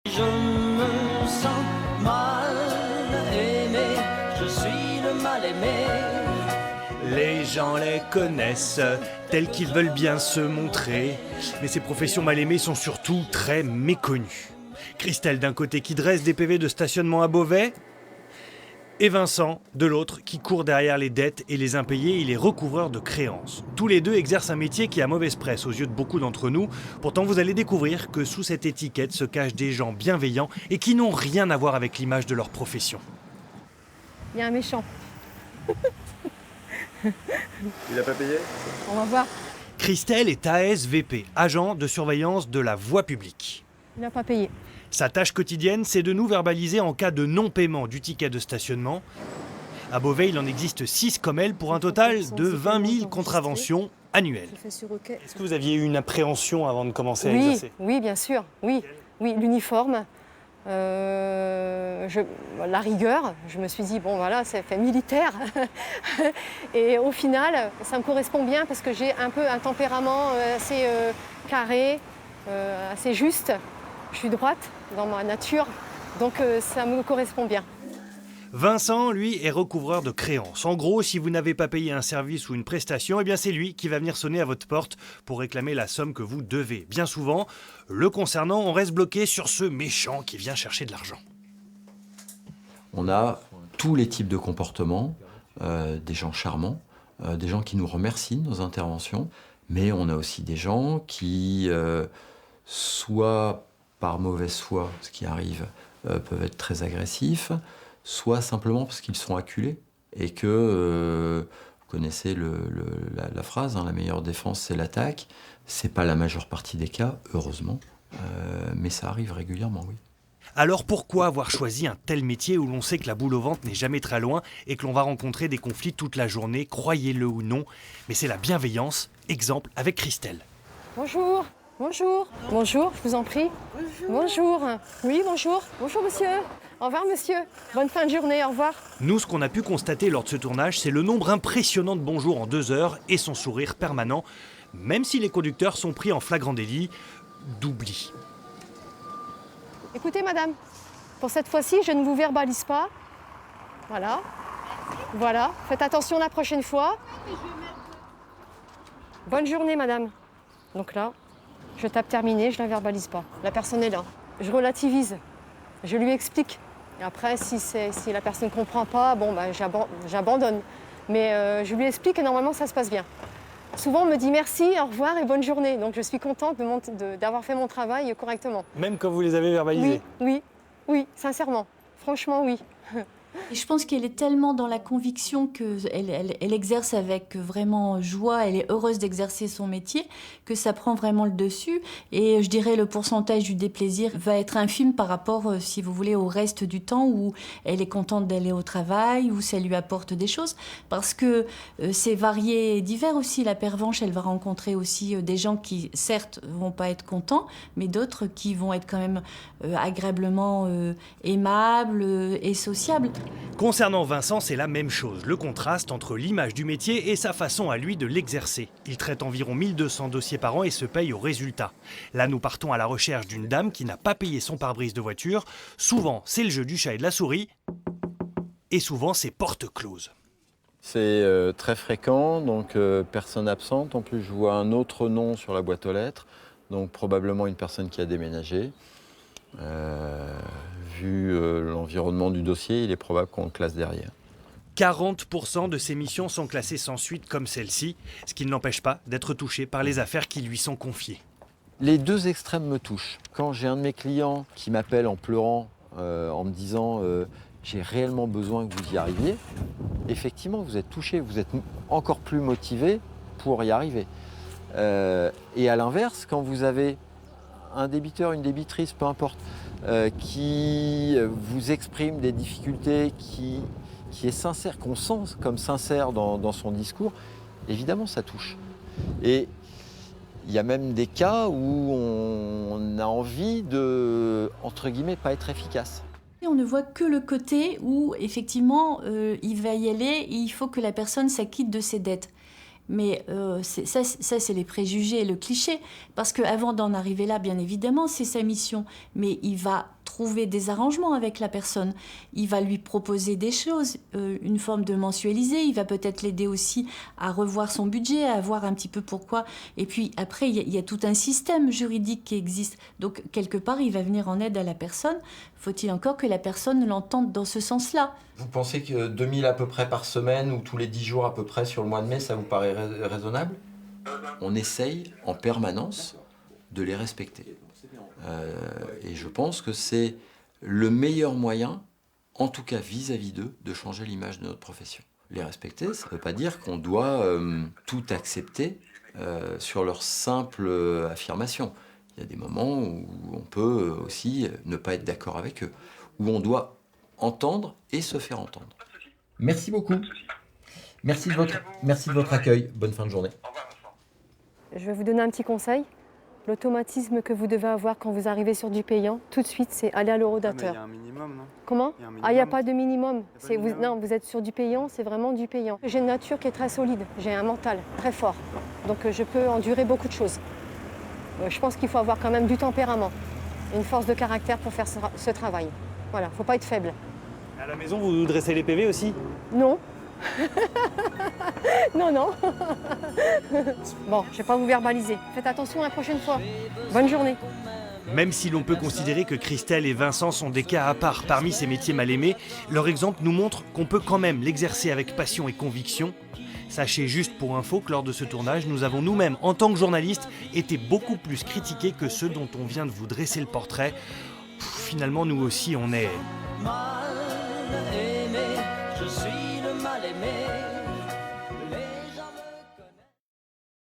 Je me sens mal aimé, je suis le mal aimé. Les gens les connaissent, tels qu'ils veulent bien se montrer. Mais ces professions mal aimées sont surtout très méconnues. Christelle d'un côté qui dresse des PV de stationnement à Beauvais, et Vincent de l'autre qui court derrière les dettes et les impayés et les recouvreurs de créances. Tous les deux exercent un métier qui a mauvaise presse aux yeux de beaucoup d'entre nous. Pourtant vous allez découvrir que sous cette étiquette se cachent des gens bienveillants et qui n'ont rien à voir avec l'image de leur profession. Il y a un méchant. Il n'a pas payé? On va voir. Christelle est ASVP, agent de surveillance de la voie publique. Il n'a pas payé. Sa tâche quotidienne, c'est de nous verbaliser en cas de non-paiement du ticket de stationnement. À Beauvais, il en existe 6 comme elle pour un total de 20 000 contraventions annuelles. Est-ce que vous aviez eu une appréhension avant de commencer à exercer? Oui, bien sûr. Oui, l'uniforme, la rigueur. Je me suis dit, bon voilà, c'est fait militaire. Et au final, ça me correspond bien parce que j'ai un peu un tempérament assez carré, assez juste. Je suis droite dans ma nature, donc ça me correspond bien. Vincent, lui, est recouvreur de créances. En gros, si vous n'avez pas payé un service ou une prestation, eh bien c'est lui qui va venir sonner à votre porte pour réclamer la somme que vous devez. Bien souvent, le concernant, on reste bloqué sur ce méchant qui vient chercher de l'argent. On a tous les types de comportements, des gens charmants, des gens qui nous remercient de nos interventions, mais on a aussi des gens qui, soit par mauvaise foi, ce qui arrive, peuvent être très agressifs, soit simplement parce qu'ils sont acculés et que, vous connaissez la phrase, hein, la meilleure défense c'est l'attaque. C'est pas la majeure partie des cas, heureusement, mais ça arrive régulièrement, oui. Alors pourquoi avoir choisi un tel métier où l'on sait que la boule au ventre n'est jamais très loin et que l'on va rencontrer des conflits toute la journée, croyez-le ou non, mais c'est la bienveillance, exemple avec Christelle. Bonjour. Bonjour. Bonjour, je vous en prie. Bonjour. Oui, bonjour. Bonjour, monsieur. Au revoir, monsieur. Bonne fin de journée, au revoir. Nous, ce qu'on a pu constater lors de ce tournage, c'est le nombre impressionnant de bonjours en 2 heures et son sourire permanent, même si les conducteurs sont pris en flagrant délit d'oubli. Écoutez, madame, pour cette fois-ci, je ne vous verbalise pas. Voilà. Voilà. Faites attention la prochaine fois. Bonne journée, madame. Donc là, je tape terminé, je ne la verbalise pas. La personne est là. Je relativise. Je lui explique. Et après, si la personne ne comprend pas, bon, ben, j'abandonne. Mais je lui explique et normalement, ça se passe bien. Souvent, on me dit merci, au revoir et bonne journée. Donc, je suis contente d'avoir fait mon travail correctement. Même quand vous les avez verbalisés? Oui, sincèrement. Franchement, oui. Et je pense qu'elle est tellement dans la conviction qu'elle exerce avec vraiment joie, elle est heureuse d'exercer son métier, que ça prend vraiment le dessus. Et je dirais le pourcentage du déplaisir va être infime par rapport, si vous voulez, au reste du temps où elle est contente d'aller au travail, où ça lui apporte des choses. Parce que c'est varié et divers aussi. La pervenche, elle va rencontrer aussi des gens qui, certes, vont pas être contents, mais d'autres qui vont être quand même agréablement aimables et sociables. Concernant Vincent, c'est la même chose. Le contraste entre l'image du métier et sa façon à lui de l'exercer. Il traite environ 1200 dossiers par an et se paye au résultat. Là, nous partons à la recherche d'une dame qui n'a pas payé son pare-brise de voiture. Souvent, c'est le jeu du chat et de la souris. Et souvent, c'est porte close. C'est très fréquent, donc personne absente. En plus, je vois un autre nom sur la boîte aux lettres, donc probablement une personne qui a déménagé. Vu l'environnement du dossier, il est probable qu'on le classe derrière. 40% de ces missions sont classées sans suite comme celle-ci, ce qui ne l'empêche pas d'être touché par les affaires qui lui sont confiées. Les deux extrêmes me touchent. Quand j'ai un de mes clients qui m'appelle en pleurant, en me disant j'ai réellement besoin que vous y arriviez, effectivement, vous êtes touché, vous êtes encore plus motivé pour y arriver. Et à l'inverse, quand vous avez un débiteur, une débitrice, peu importe, qui vous exprime des difficultés, qui est sincère, qu'on sent comme sincère dans son discours, évidemment ça touche. Et il y a même des cas où on a envie de, entre guillemets, pas être efficace. On ne voit que le côté où, effectivement, il va y aller et il faut que la personne s'acquitte de ses dettes. Mais ça, c'est les préjugés, le cliché. Parce qu'avant d'en arriver là, bien évidemment, c'est sa mission. Mais il va trouver des arrangements avec la personne. Il va lui proposer des choses, une forme de mensualisé. Il va peut-être l'aider aussi à revoir son budget, à voir un petit peu pourquoi. Et puis après, il y a tout un système juridique qui existe. Donc, quelque part, il va venir en aide à la personne. Faut-il encore que la personne l'entende dans ce sens-là? Vous pensez que 2000 à peu près par semaine ou tous les 10 jours à peu près sur le mois de mai, ça vous paraît raisonnable? On essaye en permanence de les respecter. Et je pense que c'est le meilleur moyen, en tout cas vis-à-vis d'eux, de changer l'image de notre profession. Les respecter, ça ne veut pas dire qu'on doit tout accepter sur leur simple affirmation. Il y a des moments où on peut aussi ne pas être d'accord avec eux, où on doit entendre et se faire entendre. Merci beaucoup. Merci de votre accueil. Bonne fin de journée. Je vais vous donner un petit conseil. L'automatisme que vous devez avoir quand vous arrivez sur du payant, tout de suite, c'est aller à l'horodateur. Il y a un minimum, non? Comment? Il y a un Ah, il n'y a minimum. pas de minimum. Il y a pas de minimum. Non, vous êtes sur du payant, c'est vraiment du payant. J'ai une nature qui est très solide, j'ai un mental très fort. Donc je peux endurer beaucoup de choses. Je pense qu'il faut avoir quand même du tempérament, une force de caractère pour faire ce travail. Voilà, il ne faut pas être faible. À la maison, vous dressez les PV aussi? Non. Non. Bon, je ne vais pas vous verbaliser. Faites attention la prochaine fois. Bonne journée. Même si l'on peut considérer que Christelle et Vincent sont des cas à part parmi ces métiers mal aimés, leur exemple nous montre qu'on peut quand même l'exercer avec passion et conviction. Sachez juste pour info que lors de ce tournage, nous avons nous-mêmes, en tant que journalistes, été beaucoup plus critiqués que ceux dont on vient de vous dresser le portrait. Finalement, nous aussi, on est... mal aimé, je suis